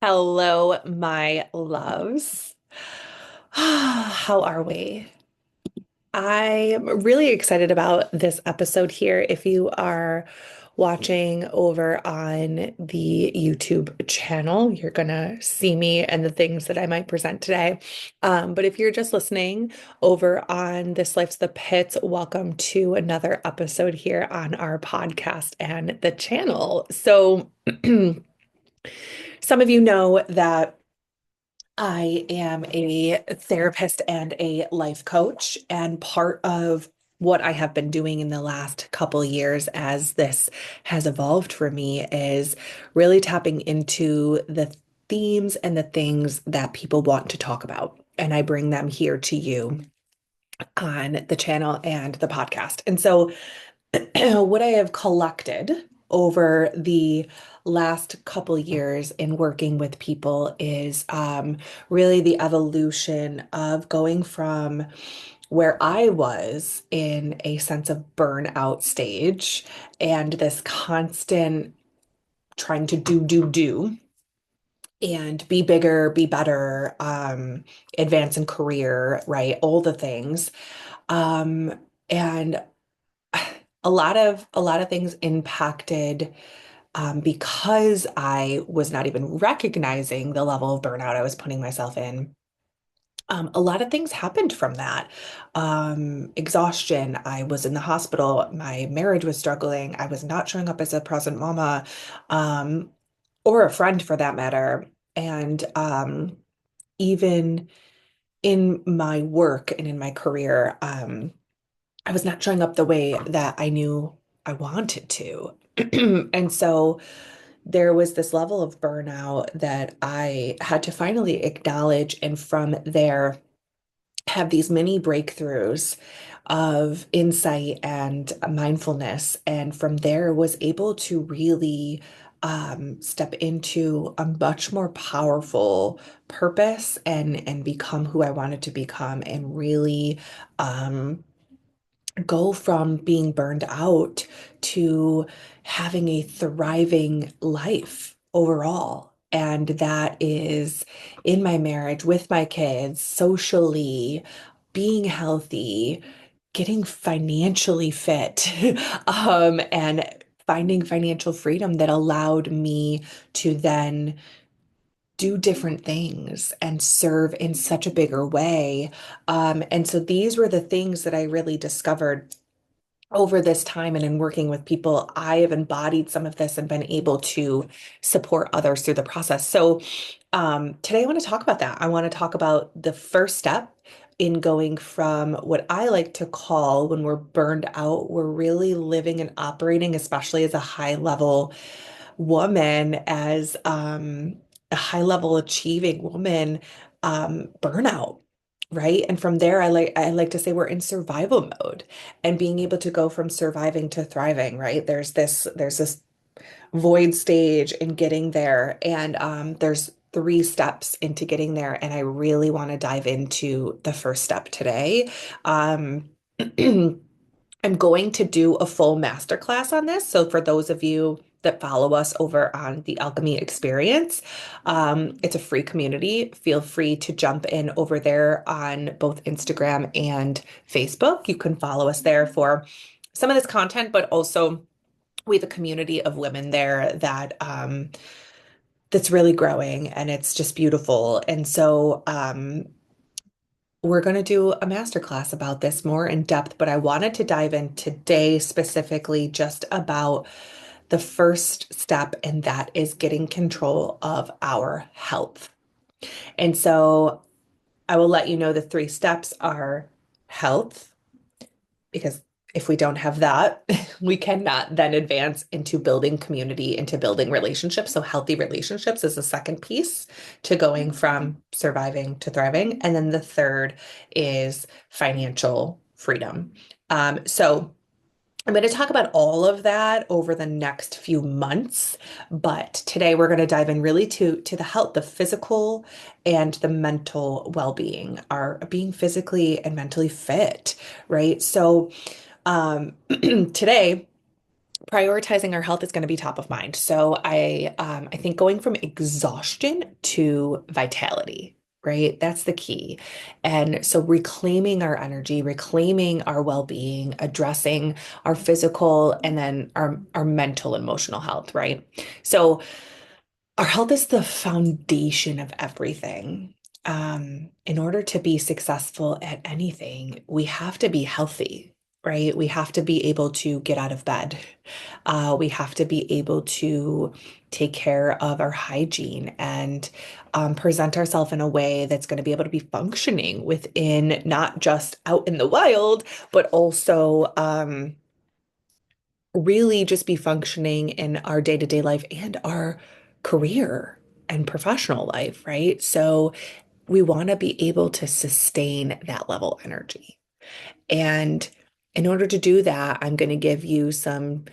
Hello, my loves. How are we? I'm really excited about this episode here. If you are watching over on the YouTube channel, you're gonna see me and the things that I might present today. But if you're just listening over on This Life's the Pits, welcome to another episode here on our podcast and the channel. So, some of you know that I am a therapist and a life coach, and part of what I have been doing in the last couple years as this has evolved for me is really tapping into the themes and the things that people want to talk about. And I bring them here to you on the channel and the podcast. And so what I have collected over the last couple years in working with people is really the evolution of going from where I was in a sense of burnout stage and this constant trying to do and be bigger, be better, advance in career, right? All the things. And a lot of things impacted because I was not even recognizing the level of burnout I was putting myself in. A lot of things happened from that. Exhaustion. I was in the hospital. My marriage was struggling. I was not showing up as a present mama, um, or a friend for that matter. And even in my work and in my career, I was not showing up the way that I knew I wanted to. And so there was this level of burnout that I had to finally acknowledge. And from there, have these mini breakthroughs of insight and mindfulness. And from there, was able to really step into a much more powerful purpose and become who I wanted to become and really go from being burned out to having a thriving life overall. And that is in my marriage, with my kids, socially, being healthy, getting financially fit, and finding financial freedom that allowed me to then do different things and serve in such a bigger way. And so these were the things that I really discovered over this time and in working with people. I have embodied some of this and been able to support others through the process. So today I want to talk about that. I want to talk about the first step in going from what I like to call when we're burned out, we're really living and operating, especially as a high level woman, as a high level achieving woman, burnout. Right. And from there, I like to say we're in survival mode and being able to go from surviving to thriving, right? There's this void stage in getting there. And there's three steps into getting there. And I really want to dive into the first step today. Um, I'm going to do a full masterclass on this. So for those of you that follow us over on the Alchemy Experience, it's a free community. Feel free to jump in over there on both Instagram and Facebook. You can follow us there for some of this content, but also we have a community of women there that that's really growing and it's just beautiful. And so we're going to do a masterclass about this more in depth, but I wanted to dive in today specifically just about the first step, and that is getting control of our health. And so I will let you know the three steps are health, because if we don't have that, we cannot then advance into building community, into building relationships. So healthy relationships is the second piece to going from surviving to thriving. And then the third is financial freedom. So I'm going to talk about all of that over the next few months, but today we're going to dive in really to the health, the physical and the mental well-being, our being physically and mentally fit, right? So today prioritizing our health is going to be top of mind. So I think going from exhaustion to vitality, right? That's the key. And so reclaiming our energy, reclaiming our well-being, addressing our physical and then our mental, emotional health, right? So our health is the foundation of everything. In order to be successful at anything, we have to be healthy, right? We have to be able to get out of bed. We have to be able to take care of our hygiene and present ourselves in a way that's going to be able to be functioning within not just out in the wild, but also really just be functioning in our day-to-day life and our career and professional life, right? So we want to be able to sustain that level of energy. And in order to do that, I'm going to give you some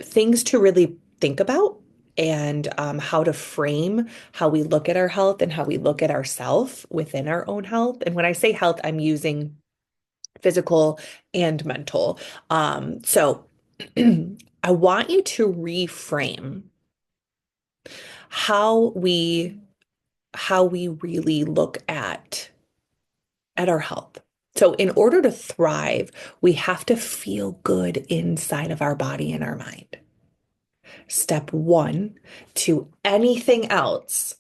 things to really think about and how to frame how we look at our health and how we look at ourself within our own health. And when I say health, I'm using physical and mental. So I want you to reframe how we how we really look at our health. So in order to thrive, we have to feel good inside of our body and our mind. Step one to anything else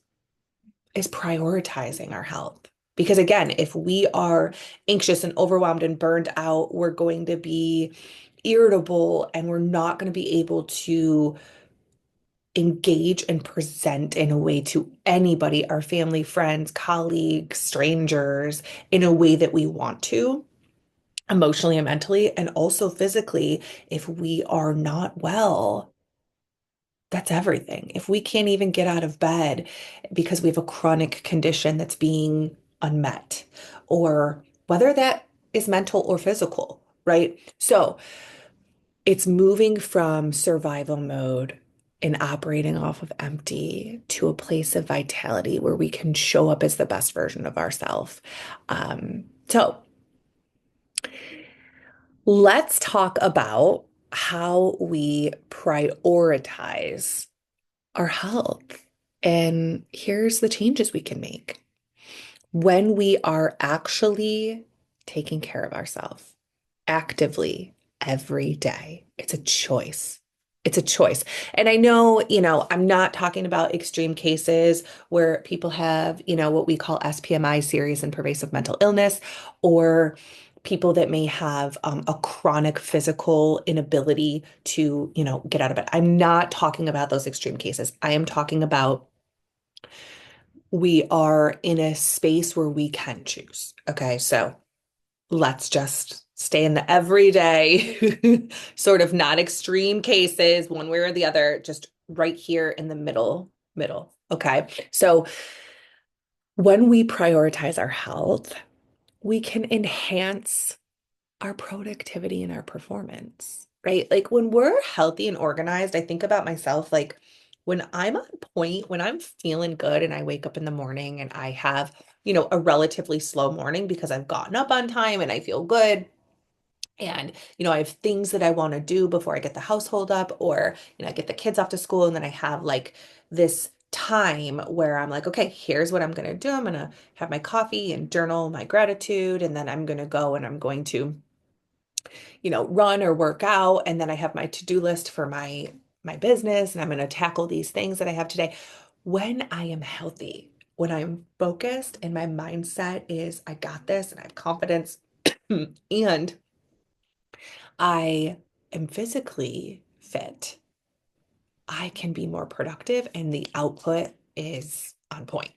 is prioritizing our health. Because again, if we are anxious and overwhelmed and burned out, we're going to be irritable and we're not going to be able to engage and present in a way to anybody, our family, friends, colleagues, strangers, in a way that we want to, emotionally and mentally, and also physically. If we are not well, that's everything. If we can't even get out of bed because we have a chronic condition that's being unmet, or whether that is mental or physical, right? So it's moving from survival mode and operating off of empty to a place of vitality where we can show up as the best version of ourselves. So let's talk about how we prioritize our health. And here's the changes we can make when we are actually taking care of ourselves actively every day. It's a choice. It's a choice. And I know, I'm not talking about extreme cases where people have, what we call SPMI, serious and pervasive mental illness, or people that may have a chronic physical inability to, get out of bed. I'm not talking about those extreme cases. I am talking about we are in a space where we can choose. Okay, so let's just stay in the everyday, sort of not extreme cases, one way or the other, just right here in the middle. Okay. So when we prioritize our health, we can enhance our productivity and our performance, right? Like when we're healthy and organized, I think about myself like when I'm on point, when I'm feeling good and I wake up in the morning and I have, a relatively slow morning because I've gotten up on time and I feel good. And, I have things that I want to do before I get the household up, or, I get the kids off to school. And then I have like this time where I'm like, okay, here's what I'm going to do. I'm going to have my coffee and journal my gratitude. And then I'm going to go and I'm going to, run or work out. And then I have my to-do list for my business. And I'm going to tackle these things that I have today. When I am healthy, when I'm focused and my mindset is, I got this and I have confidence and I am physically fit, I can be more productive and the output is on point,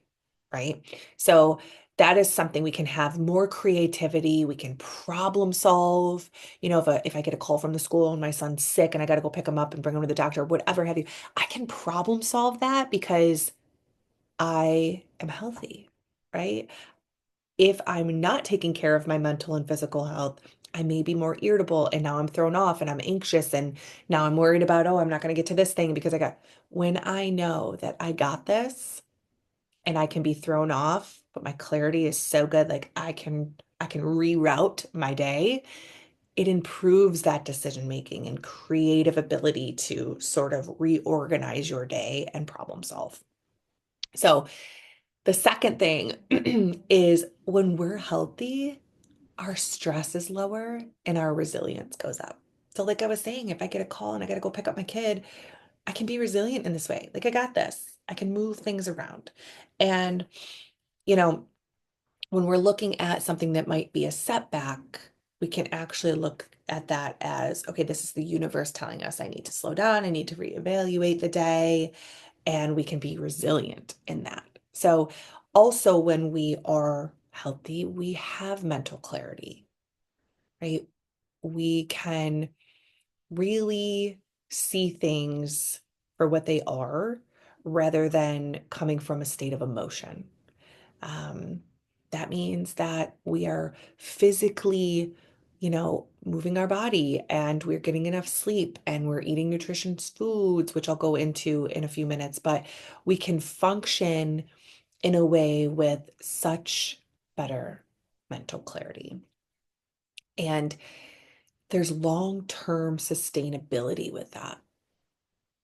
right? So that is something we can have more creativity. We can problem solve. If I get a call from the school and my son's sick and I got to go pick him up and bring him to the doctor, whatever have you, I can problem solve that because I am healthy, right? If I'm not taking care of my mental and physical health, I may be more irritable and now I'm thrown off and I'm anxious and now I'm worried about, oh, I'm not going to get to this thing because when I know that I got this and I can be thrown off, but my clarity is so good, like I can reroute my day. it improves that decision making and creative ability to sort of reorganize your day and problem solve. So the second thing is when we're healthy, our stress is lower and our resilience goes up. So, like I was saying, if I get a call and I got to go pick up my kid, I can be resilient in this way. Like, I got this. I can move things around. And, you know, when we're looking at something that might be a setback, we can actually look at that as, okay, this is the universe telling us I need to slow down, I need to reevaluate the day, and we can be resilient in that. So, also, when we are healthy, we have mental clarity, right? We can really see things for what they are rather than coming from a state of emotion. Um, that means that we are physically, moving our body and we're getting enough sleep and we're eating nutritious foods, which I'll go into in a few minutes, but we can function in a way with such better mental clarity. And there's long-term sustainability with that,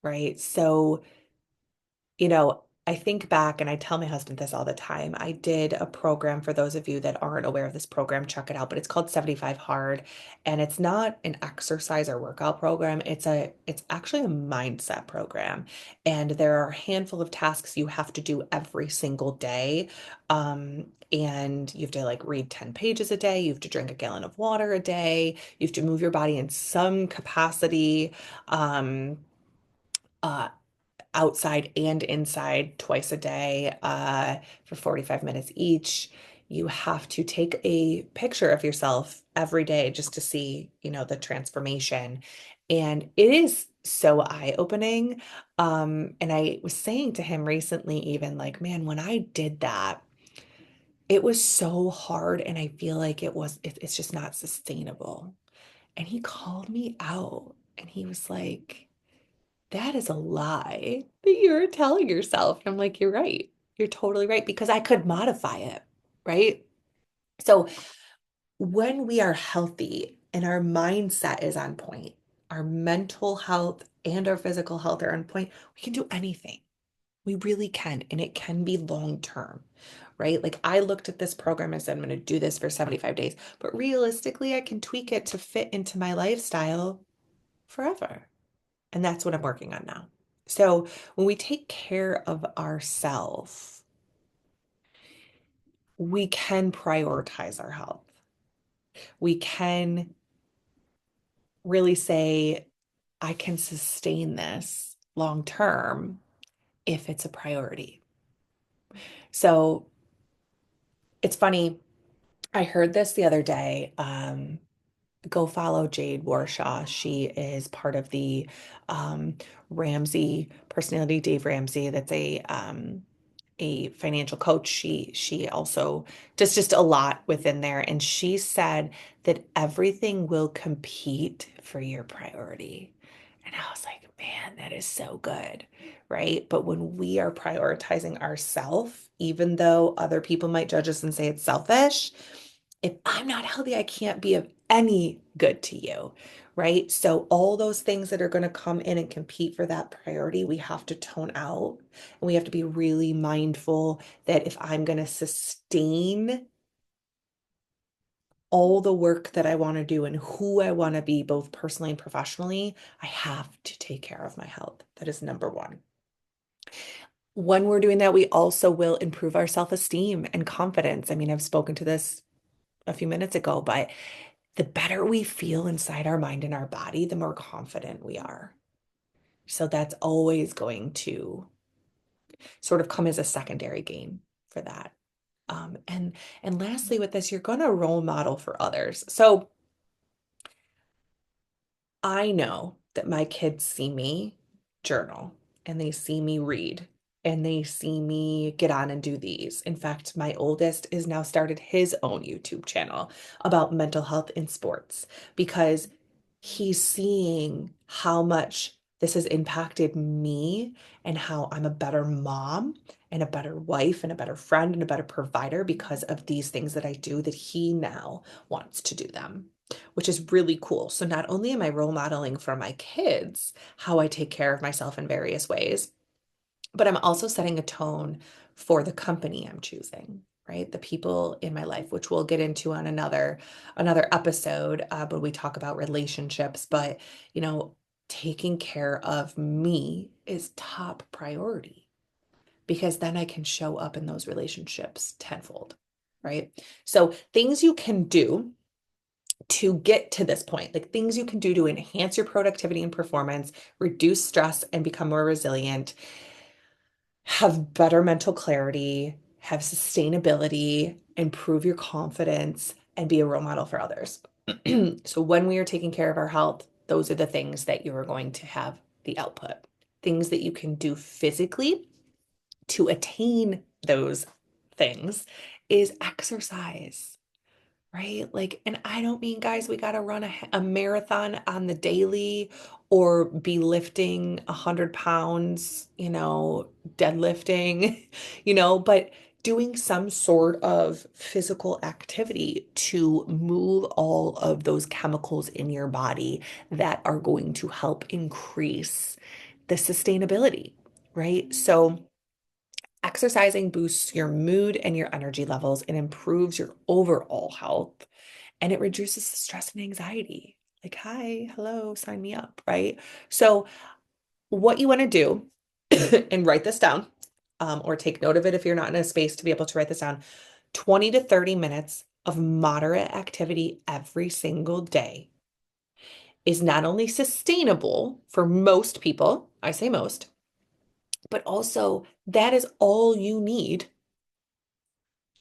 right? So, I think back and I tell my husband this all the time. I did a program for those of you that aren't aware of this program, check it out, but it's called 75 Hard and it's not an exercise or workout program. It's actually a mindset program. And there are a handful of tasks you have to do every single day. And you have to like read 10 pages a day, you have to drink a gallon of water a day, you have to move your body in some capacity. Um, uh, Outside and inside twice a day for 45 minutes each. You have to take a picture of yourself every day just to see, the transformation. And it is so eye-opening. And I was saying to him recently, even like, man, when I did that, it was so hard. And I feel like it's just not sustainable. And he called me out and he was like, that is a lie that you're telling yourself. And I'm like, you're right. You're totally right because I could modify it, right? So when we are healthy and our mindset is on point, our mental health and our physical health are on point, we can do anything. We really can. And it can be long term, right? Like I looked at this program and said, I'm going to do this for 75 days, but realistically, I can tweak it to fit into my lifestyle forever. And that's what I'm working on now. So when we take care of ourselves, we can prioritize our health. We can really say, I can sustain this long term if it's a priority. So it's funny. I heard this the other day. Go follow Jade Warshaw. She is part of the um, Ramsey personality, Dave Ramsey. That's a financial coach. She also does just a lot within there. And she said that everything will compete for your priority. And I was like, man, that is so good. Right. But when we are prioritizing ourselves, even though other people might judge us and say it's selfish, if I'm not healthy, I can't be of any good to you, right? So all those things that are going to come in and compete for that priority, we have to tone out and we have to be really mindful that if I'm going to sustain all the work that I want to do and who I want to be, both personally and professionally, I have to take care of my health. That is number one. When we're doing that, we also will improve our self-esteem and confidence. I mean, I've spoken to this a few minutes ago, but the better we feel inside our mind and our body, the more confident we are. So that's always going to sort of come as a secondary gain for that. And lastly, with this, you're going to role model for others. So I know that my kids see me journal and they see me read and they see me get on and do these. In fact, my oldest is now started his own YouTube channel about mental health in sports because he's seeing how much this has impacted me and how I'm a better mom and a better wife and a better friend and a better provider because of these things that I do that he now wants to do them. which is really cool. So not only am I role modeling for my kids how I take care of myself in various ways, but I'm also setting a tone for the company I'm choosing, right? The people in my life, which we'll get into on another episode when we talk about relationships. But you know, taking care of me is top priority because then I can show up in those relationships tenfold, right? So things you can do to get to this point, like things you can do to enhance your productivity and performance, reduce stress, and become more resilient, have better mental clarity, have sustainability, improve your confidence, and be a role model for others. So when we are taking care of our health, those are the things that you are going to have the output. Things that you can do physically to attain those things is exercise, right? Like, and I don't mean, guys, we got to run a marathon on the daily or be lifting 100 pounds, deadlifting, but doing some sort of physical activity to move all of those chemicals in your body that are going to help increase the sustainability, right? So, exercising boosts your mood and your energy levels and improves your overall health, and it reduces the stress and anxiety. Like, hi, hello, sign me up, right? So, what you want to do, and write this down, or take note of it if you're not in a space to be able to write this down, 20 to 30 minutes of moderate activity every single day is not only sustainable for most people, I say most, but also that is all you need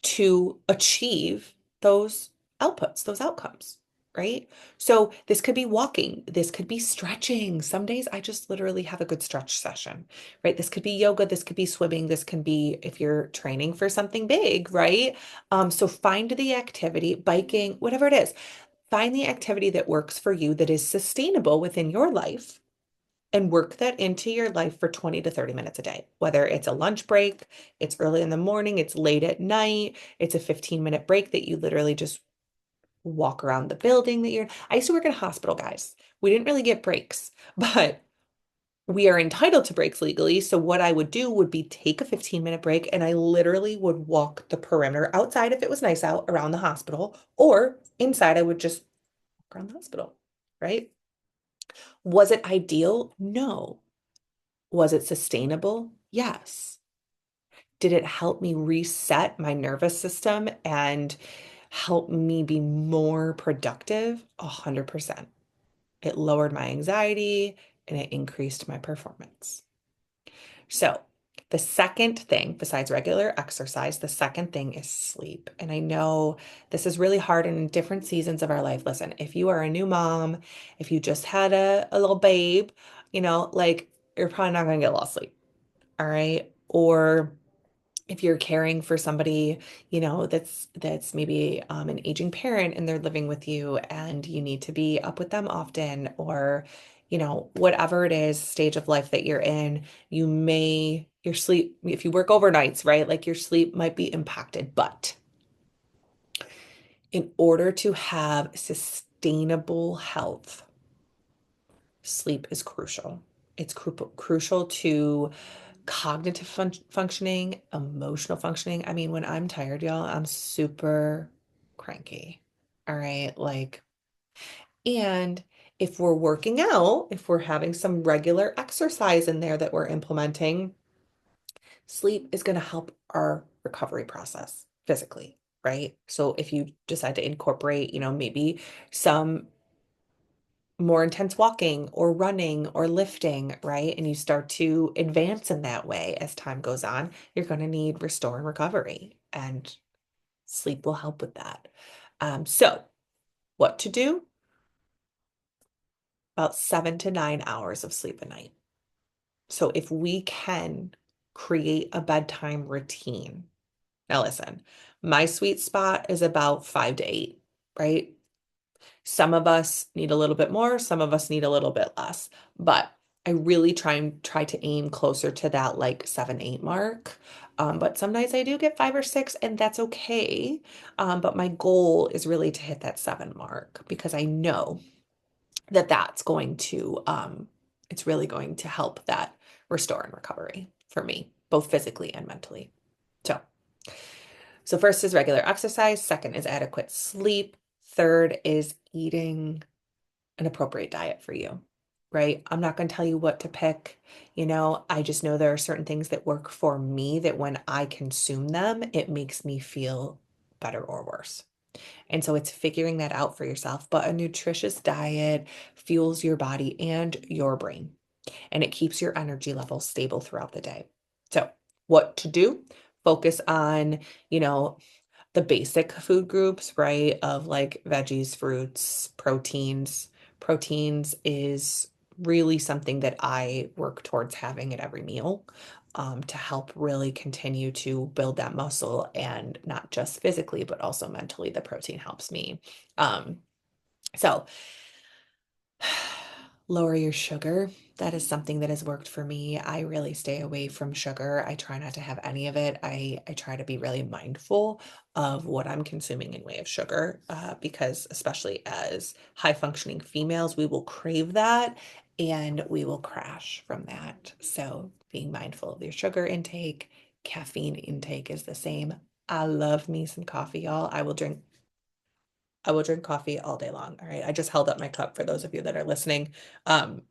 to achieve those outputs, those outcomes, right? So this could be walking, this could be stretching. Some days I just literally have a good stretch session, right? This could be yoga, this could be swimming, this can be if you're training for something big, right? So find the activity, biking, whatever it is. Find the activity that works for you that is sustainable within your life and work that into your life for 20 to 30 minutes a day, whether it's a lunch break, it's early in the morning, it's late at night, it's a 15-minute break that you literally just walk around the building that you're in. I used to work in a hospital, guys. We didn't really get breaks, but we are entitled to breaks legally. So what I would do would be take a 15-minute break and I literally would walk the perimeter outside if it was nice out around the hospital, or inside I would just walk around the hospital, right? Was it ideal? No. Was it sustainable? Yes. Did it help me reset my nervous system and help me be more productive? 100%. It lowered my anxiety and it increased my performance. So, the second thing, besides regular exercise, the second thing is sleep. And I know this is really hard in different seasons of our life. Listen, if you are a new mom, if you just had a little babe, like you're probably not going to get a lot of sleep. All right. Or if you're caring for somebody, that's maybe an aging parent and they're living with you and you need to be up with them often, or whatever it is, stage of life that you're in, your sleep, if you work overnights, right? Like your sleep might be impacted, but in order to have sustainable health, sleep is crucial. It's crucial to cognitive functioning, emotional functioning. I mean, when I'm tired, y'all, I'm super cranky. All right. And if we're working out, if we're having some regular exercise in there that we're implementing, sleep is going to help our recovery process physically, right? So if you decide to incorporate, maybe some more intense walking or running or lifting, right? And you start to advance in that way as time goes on, you're going to need restore and recovery, and sleep will help with that. So, what to do? About 7 to 9 hours of sleep a night. So, if we can create a bedtime routine, now listen, my sweet spot is about 5 to 8, right? Some of us need a little bit more, some of us need a little bit less, but I really try to aim closer to that like 7, 8 mark. But some nights I do get 5 or 6, and that's okay. But my goal is really to hit that 7 mark because I know that that's going to it's really going to help that restore and recovery for me, both physically and mentally. So, so first is regular exercise, second is adequate sleep, third is eating an appropriate diet for you, right? I'm not going to tell you what to pick. I just know there are certain things that work for me that when I consume them, it makes me feel better or worse. And so it's figuring that out for yourself. But a nutritious diet fuels your body and your brain, and it keeps your energy levels stable throughout the day. So, what to do? Focus on, you know, the basic food groups, right? Of like veggies, fruits, proteins. Proteins is really something that I work towards having at every meal, to help really continue to build that muscle and not just physically, but also mentally. The protein helps me. So lower your sugar. That is something that has worked for me. I really stay away from sugar. I try not to have any of it. I try to be really mindful of what I'm consuming in way of sugar, because especially as high functioning females, we will crave that and we will crash from that. So being mindful of your sugar intake, caffeine intake is the same. I love me some coffee, y'all. I will drink coffee all day long. All right. I just held up my cup for those of you that are listening, um,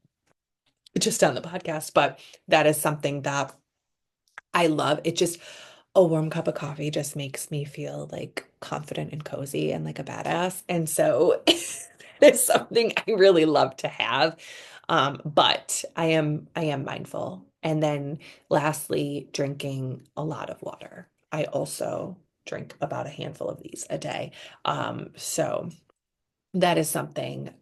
just on the podcast, but that is something that I love. It just, a warm cup of coffee just makes me feel like confident and cozy and like a badass. And so it's something I really love to have. But I am mindful. And then lastly, drinking a lot of water. I also drink about a handful of these a day. So that is something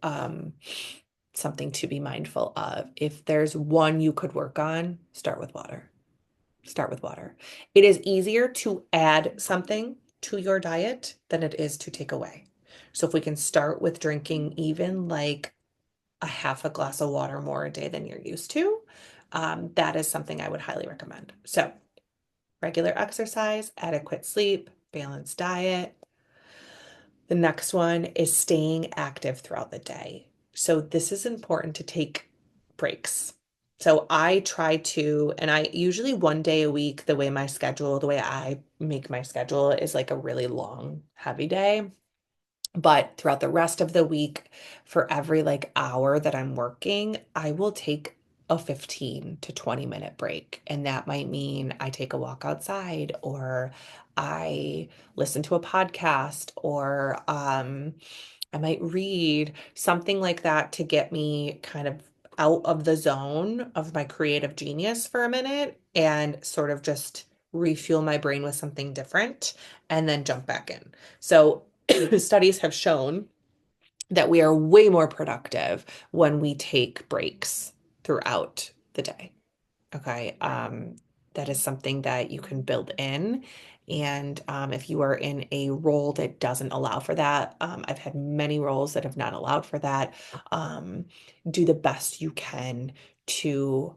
to be mindful of. If there's one you could work on, start with water. Start with water. It is easier to add something to your diet than it is to take away. So if we can start with drinking even like a half a glass of water more a day than you're used to, that is something I would highly recommend. So regular exercise, adequate sleep, balanced diet. The next one is staying active throughout the day. So this is important to take breaks. So I try to, and I usually 1 day a week, the way I make my schedule is like a really long, heavy day. But throughout the rest of the week, for every like hour that I'm working, I will take a 15 to 20-minute break. And that might mean I take a walk outside, or I listen to a podcast, or I might read something like that to get me kind of out of the zone of my creative genius for a minute and sort of just refuel my brain with something different and then jump back in. So studies have shown that we are way more productive when we take breaks throughout the day. Okay. That is something that you can build in. And if you are in a role that doesn't allow for that, I've had many roles that have not allowed for that. Um, do the best you can to,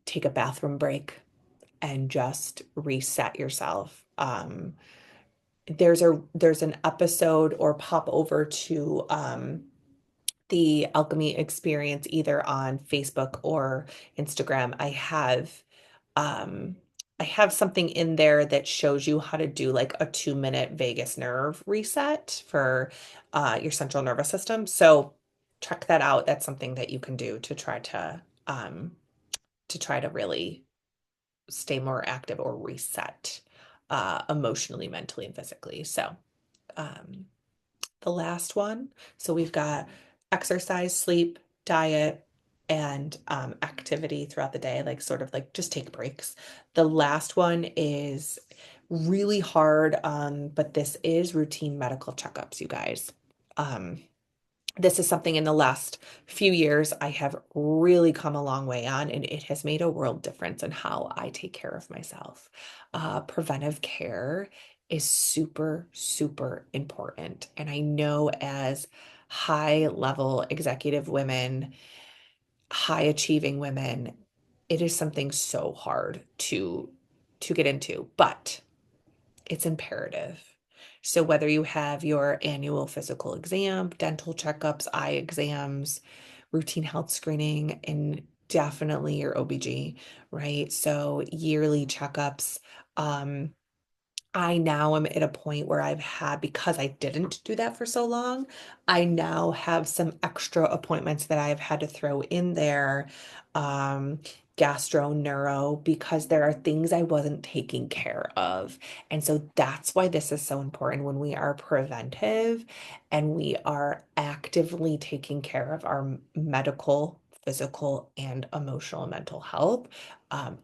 take a bathroom break and just reset yourself. There's an episode, or pop over to the alchemy experience either on Facebook or Instagram. Um I have something in there that shows you how to do like a 2-minute vagus nerve reset for your central nervous system. So check that out. That's something that you can do to try to really stay more active or reset emotionally, mentally, and physically. So um the last one. So we've got exercise, sleep, diet, and activity throughout the day, like sort of like just take breaks. The last one is really hard, but this is routine medical checkups, you guys. Um, this is something in the last few years I have really come a long way on, and it has made a world difference in how I take care of myself. Preventive care is super, super important. And I know as high level executive women, high achieving women, it is something so hard to get into, but it's imperative. So whether you have your annual physical exam, dental checkups, eye exams, routine health screening, and definitely your OBG, right? So yearly checkups. Um, I now am at a point where I've had, because I didn't do that for so long, I now have some extra appointments that I've had to throw in there, um, gastro, neuro, because there are things I wasn't taking care of. And so that's why this is so important when we are preventive and we are actively taking care of our medical, physical, and emotional and mental health.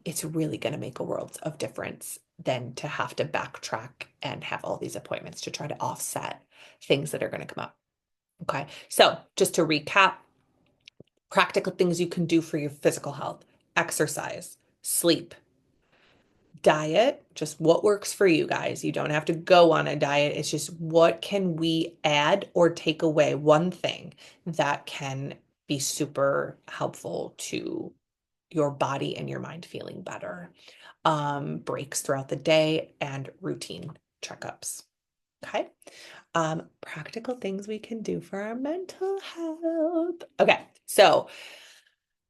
It's really going to make a world of difference than to have to backtrack and have all these appointments to try to offset things that are going to come up. Okay. So just to recap, practical things you can do for your physical health: exercise, sleep, diet, just what works for you guys. You don't have to go on a diet. It's just what can we add or take away, one thing that can be super helpful to your body and your mind feeling better. Breaks throughout the day, and routine checkups. Okay. Practical things we can do for our mental health. Okay. So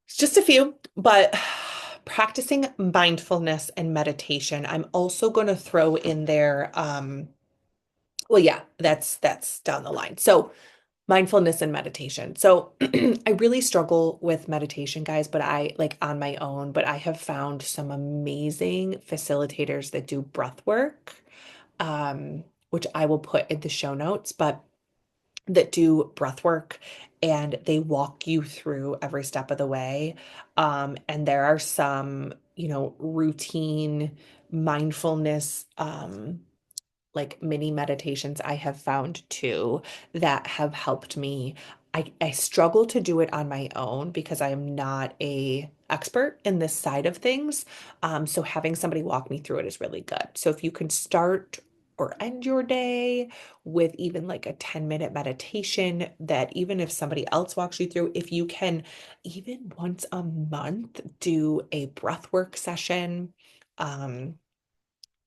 it's just a few, but practicing mindfulness and meditation. I'm also going to throw in there, well, yeah, that's down the line. So mindfulness and meditation. So I really struggle with meditation, guys, but I like on my own, but I have found some amazing facilitators that do breath work, which I will put in the show notes, but that do breath work and they walk you through every step of the way. And there are some, routine mindfulness, like mini meditations I have found too that have helped me. I struggle to do it on my own because I am not a expert in this side of things. So having somebody walk me through it is really good. So if you can start or end your day with even like a 10-minute meditation, that even if somebody else walks you through, if you can even once a month do a breath work session,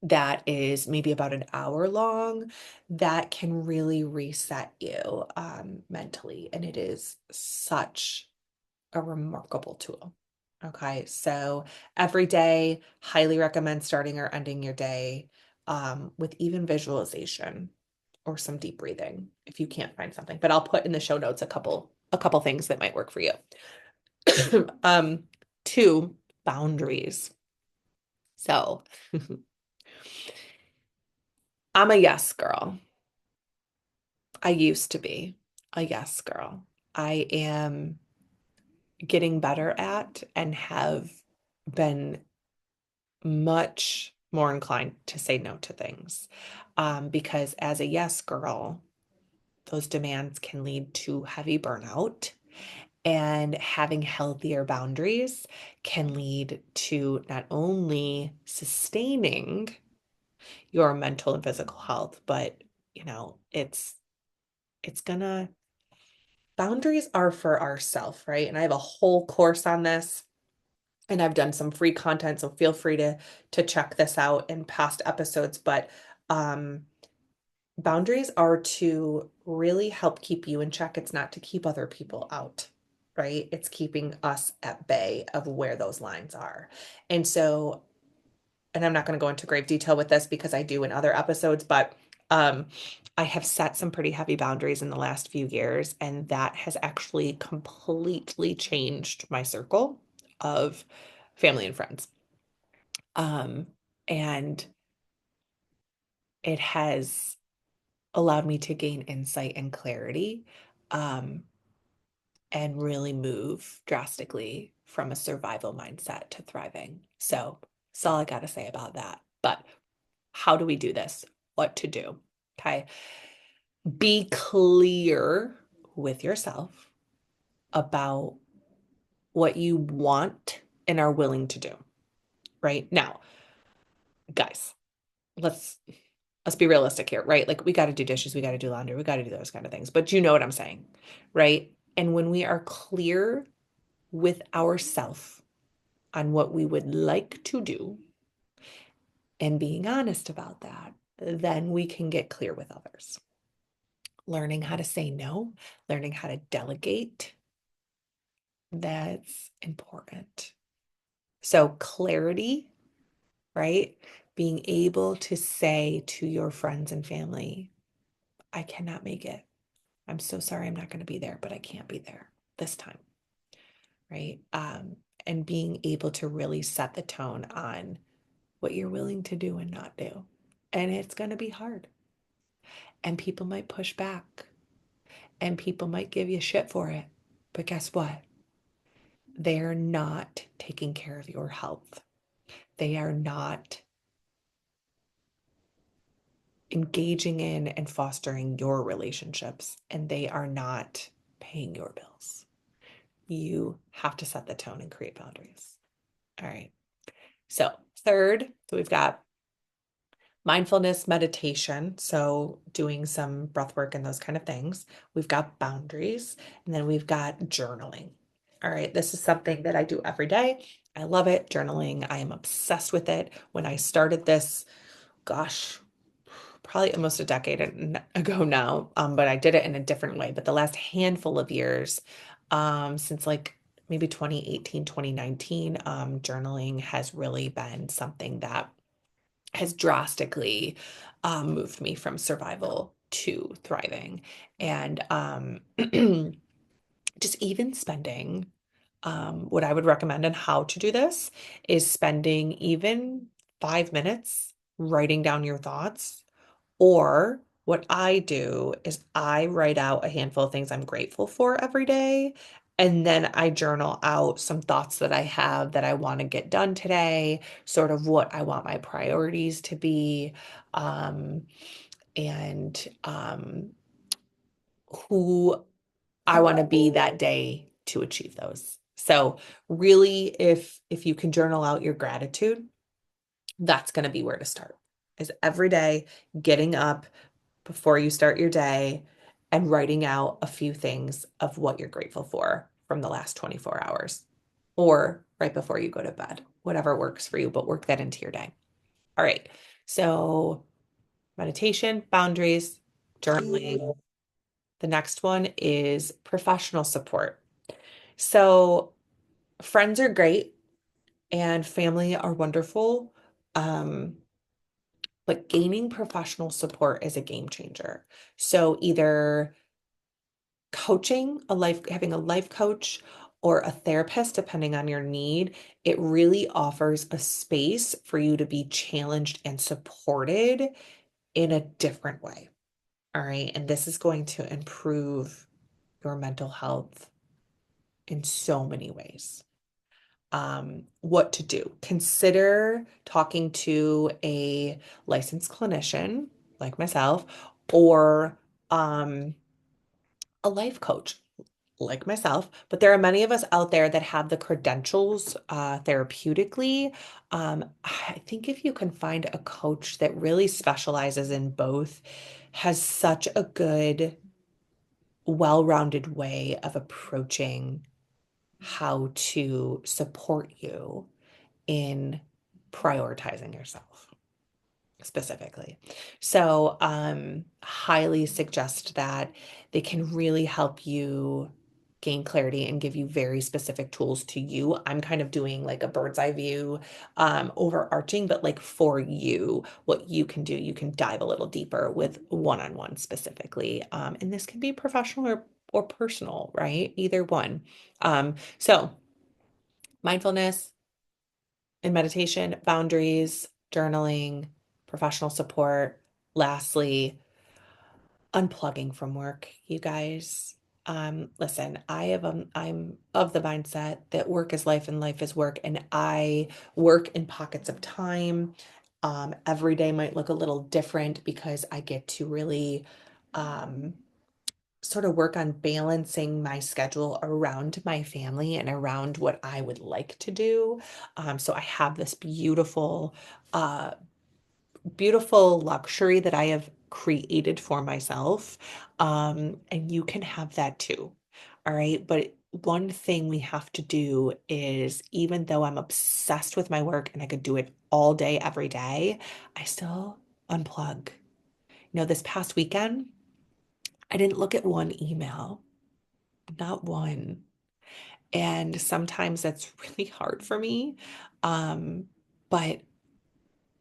that is maybe about an hour long, that can really reset you mentally. And it is such a remarkable tool. Okay, so every day, highly recommend starting or ending your day with even visualization or some deep breathing if you can't find something. But I'll put in the show notes a couple things that might work for you. um, Two, boundaries. So I'm a yes girl. I used to be a yes girl. I am getting better at and have been much more inclined to say no to things. Because as a yes girl, those demands can lead to heavy burnout, and having healthier boundaries can lead to not only sustaining your mental and physical health, but it's gonna boundaries are for ourself, right? And I have a whole course on this and I've done some free content, so feel free to check this out in past episodes, but um boundaries are to really help keep you in check. It's not to keep other people out, right? It's keeping us at bay of where those lines are. And so, and I'm not going to go into grave detail with this because I do in other episodes, but um, I have set some pretty heavy boundaries in the last few years, and that has actually completely changed my circle of family and friends. Um, and it has allowed me to gain insight and clarity, um, and really move drastically from a survival mindset to thriving. So that's all I got to say about that. But how do we do this? What to do? Okay. Be clear with yourself about what you want and are willing to do. Right now, guys, let's let's be realistic here, right? Like we got to do dishes, we got to do laundry, we got to do those kind of things. But you know what I'm saying, right? And when we are clear with ourself on what we would like to do and being honest about that, then we can get clear with others. Learning how to say no, learning how to delegate, that's important. So clarity, right? Being able to say to your friends and family, I cannot make it. I'm so sorry I'm not going to be there, but I can't be there this time, right? And being able to really set the tone on what you're willing to do and not do. And it's going to be hard. And people might push back and people might give you shit for it. But guess what? They're not taking care of your health. They are not engaging in and fostering your relationships, and they are not paying your bills. You have to set the tone and create boundaries. All right. So, third, so we've got mindfulness meditation, so doing some breath work and those kind of things. We've got boundaries, and then we've got journaling. All right, this is something that I do every day. I love it. Journaling, I am obsessed with it. When I started this, gosh, probably almost a decade ago now, but I did it in a different way. But the last handful of years, since like maybe 2018, 2019, journaling has really been something that has drastically moved me from survival to thriving. And just even spending, what I would recommend and how to do this is spending even 5 minutes writing down your thoughts. Or what I do is I write out a handful of things I'm grateful for every day. And then I journal out some thoughts that I have that I want to get done today, sort of what I want my priorities to be, um, and who I want to be that day to achieve those. So really, if you can journal out your gratitude, that's going to be where to start. Is every day getting up before you start your day and writing out a few things of what you're grateful for from the last 24 hours or right before you go to bed, whatever works for you, but work that into your day. All right. So, meditation, boundaries, journaling. The next one is professional support. So, friends are great and family are wonderful. Um, but gaining professional support is a game changer. So either having a life coach or a therapist, depending on your need, it really offers a space for you to be challenged and supported in a different way. All right. And this is going to improve your mental health in so many ways. What to do. Consider talking to a licensed clinician like myself or a life coach like myself, but there are many of us out there that have the credentials therapeutically. I think if you can find a coach that really specializes in both, has such a good, well-rounded way of approaching how to support you in prioritizing yourself specifically. So, highly suggest that. They can really help you gain clarity and give you very specific tools to you. I'm kind of doing like a bird's eye view, overarching, but like for you, what you can do, you can dive a little deeper with one-on-one specifically. And this can be professional or personal, right? Either one. So mindfulness and meditation, boundaries, journaling, professional support. Lastly, unplugging from work, you guys. Listen, I'm of the mindset that work is life and life is work, and I work in pockets of time. Every day might look a little different because I get to really um, sort of work on balancing my schedule around my family and around what I would like to do. So I have this uh, beautiful luxury that I have created for myself. And you can have that too. All right. But one thing we have to do is, even though I'm obsessed with my work and I could do it all day, every day, I still unplug. This past weekend, I didn't look at one email, not one. And sometimes that's really hard for me. But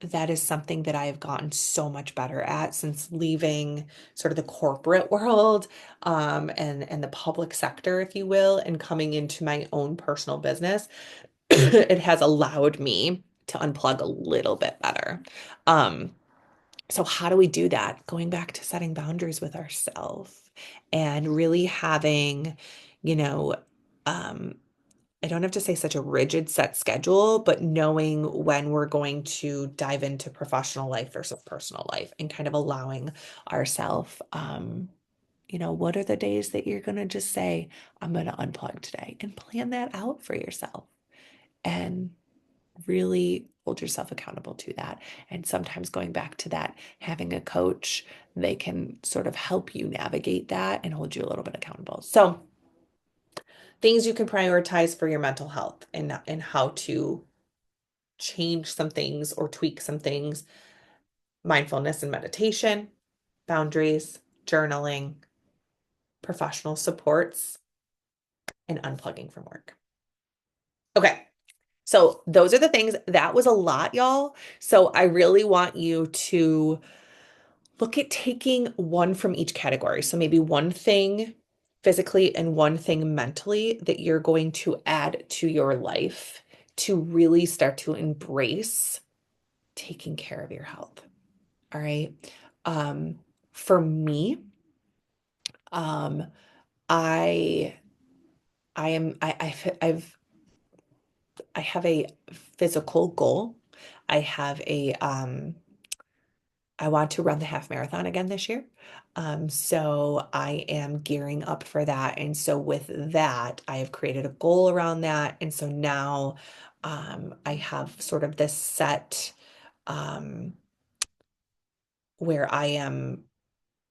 that is something that I have gotten so much better at since leaving sort of the corporate world, and the public sector, if you will, and coming into my own personal business. It has allowed me to unplug a little bit better. Um, so how do we do that? Going back to setting boundaries with ourselves and really having, you know, um, I don't have to say such a rigid set schedule, but knowing when we're going to dive into professional life versus personal life and kind of allowing ourselves, what are the days that you're going to just say, I'm going to unplug today, and plan that out for yourself and really hold yourself accountable to that. And sometimes going back to that, having a coach, they can sort of help you navigate that and hold you a little bit accountable. So, things you can prioritize for your mental health, and how to change some things or tweak some things: mindfulness and meditation, boundaries, journaling, professional supports, and unplugging from work. Okay. So those are the things. That was a lot, y'all. So I really want you to look at taking one from each category. So maybe one thing physically and one thing mentally that you're going to add to your life to really start to embrace taking care of your health. All right. Um, for me, um, I I am I have a physical goal. I have I want to run the half marathon again this year. So I am gearing up for that. And so with that, I have created a goal around that. And so now I have sort of this set, um, where I am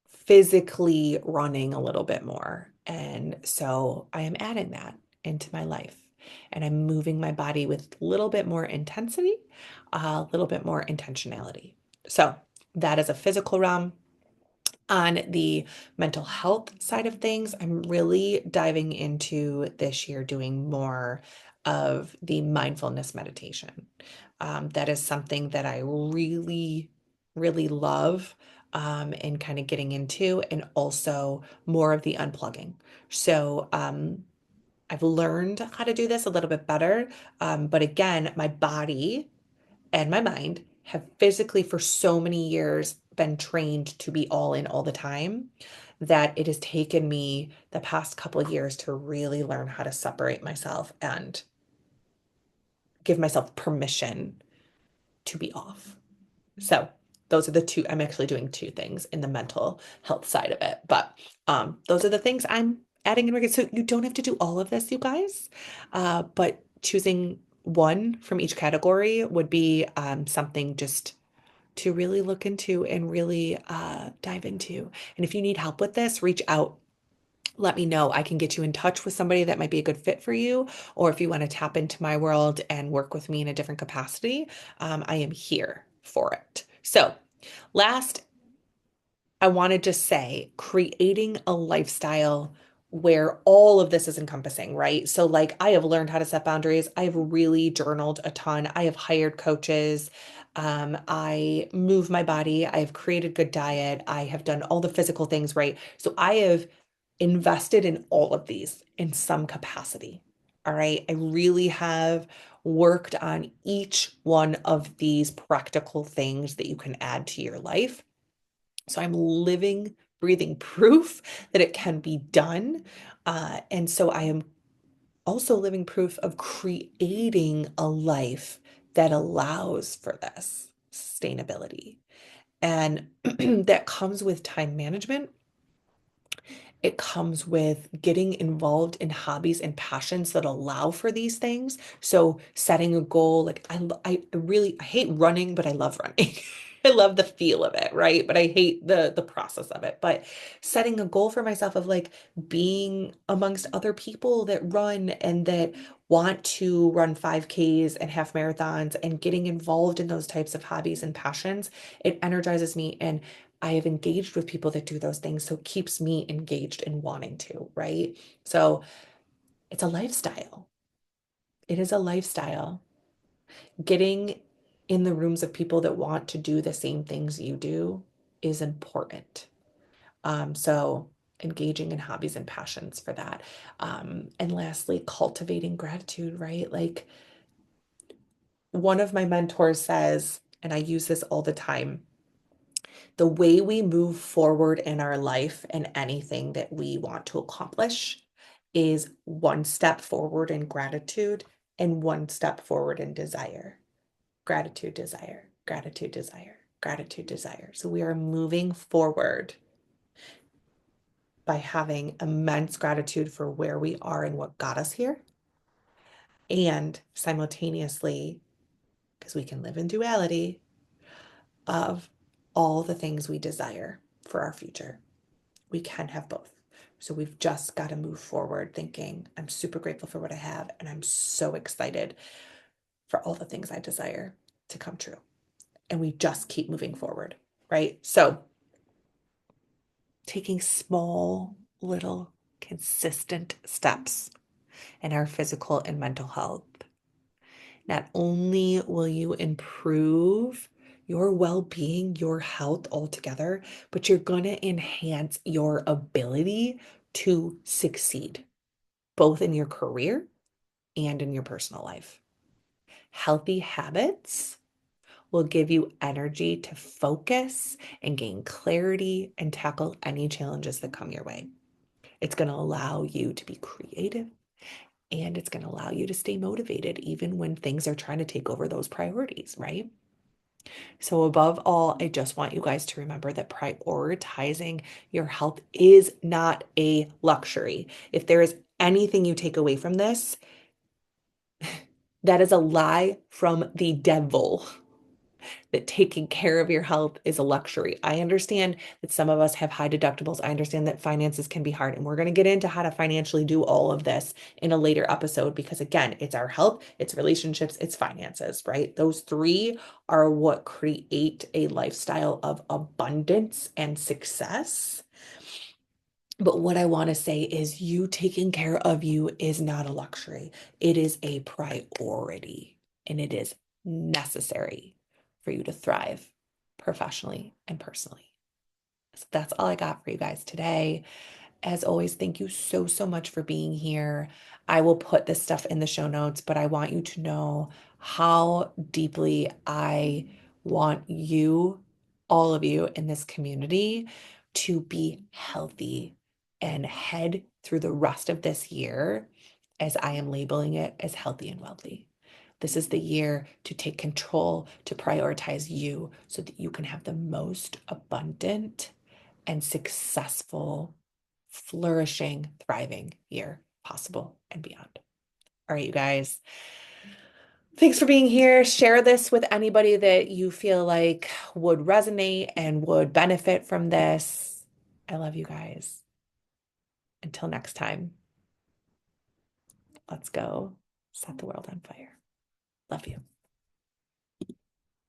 physically running a little bit more. And so I am adding that into my life. And I'm moving my body with a little bit more intensity, a little bit more intentionality. So that is a physical realm. On the mental health side of things, I'm really diving into this year doing more of the mindfulness meditation. That is something that I really, really love, and kind of getting into, and also more of the unplugging. So, I've learned how to do this a little bit better. But again, my body and my mind have physically for so many years been trained to be all in all the time, that it has taken me the past couple of years to really learn how to separate myself and give myself permission to be off. So those are the two. I'm actually doing two things in the mental health side of it, but those are the things I'm adding in regards. So you don't have to do all of this, you guys, but choosing one from each category would be something just to really look into and really dive into. And if you need help with this, reach out. Let me know. I can get you in touch with somebody that might be a good fit for you. Or if you want to tap into my world and work with me in a different capacity, I am here for it. So, last, I want to just say, creating a lifestyle where all of this is encompassing, right? So, like, I have learned how to set boundaries. I have really journaled a ton. I have hired coaches. I move my body. I have created good diet. I have done all the physical things, right? So, I have invested in all of these in some capacity. All right. I really have worked on each one of these practical things that you can add to your life. So I'm living, breathing proof that it can be done. And so I am also living proof of creating a life that allows for this sustainability. And that comes with time management. It comes with getting involved in hobbies and passions that allow for these things. So setting a goal, like I really I hate running, but I love running. I love the feel of it, right? But I hate the process of it. But setting a goal for myself of like being amongst other people that run and that want to run 5Ks and half marathons and getting involved in those types of hobbies and passions, it energizes me. And I have engaged with people that do those things. So it keeps me engaged and wanting to, right? So it's a lifestyle. It is a lifestyle. Getting in the rooms of people that want to do the same things you do is important. So engaging in hobbies and passions for that. And lastly, cultivating gratitude, right? Like one of my mentors says, and I use this all the time, the way we move forward in our life and anything that we want to accomplish is one step forward in gratitude and one step forward in desire. Gratitude, desire, gratitude, desire, gratitude, desire. So we are moving forward by having immense gratitude for where we are and what got us here. And simultaneously, because we can live in duality of all the things we desire for our future. We can have both. So we've just got to move forward thinking, I'm super grateful for what I have, and I'm so excited for all the things I desire to come true. And we just keep moving forward, right? So taking small, little, consistent steps in our physical and mental health. Not only will you improve your well-being, your health altogether, but you're going to enhance your ability to succeed, both in your career and in your personal life. Healthy habits will give you energy to focus and gain clarity and tackle any challenges that come your way. It's going to allow you to be creative and it's going to allow you to stay motivated even when things are trying to take over those priorities, right? So, above all, I just want you guys to remember that prioritizing your health is not a luxury. If there is anything you take away from this, that is a lie from the devil. That taking care of your health is a luxury. I understand that some of us have high deductibles. I understand that finances can be hard, and we're going to get into how to financially do all of this in a later episode because, again, it's our health, it's relationships, it's finances, right? Those three are what create a lifestyle of abundance and success. But what I want to say is you taking care of you is not a luxury. It is a priority and it is necessary for you to thrive professionally and personally. So that's all I got for you guys today. As always, thank you so, so much for being here. I will put this stuff in the show notes, but I want you to know how deeply I want you, all of you in this community, to be healthy and head through the rest of this year as I am labeling it as healthy and wealthy. This is the year to take control, to prioritize you so that you can have the most abundant and successful, flourishing, thriving year possible and beyond. All right, you guys. Thanks for being here. Share this with anybody that you feel like would resonate and would benefit from this. I love you guys. Until next time, let's go set the world on fire. Love you.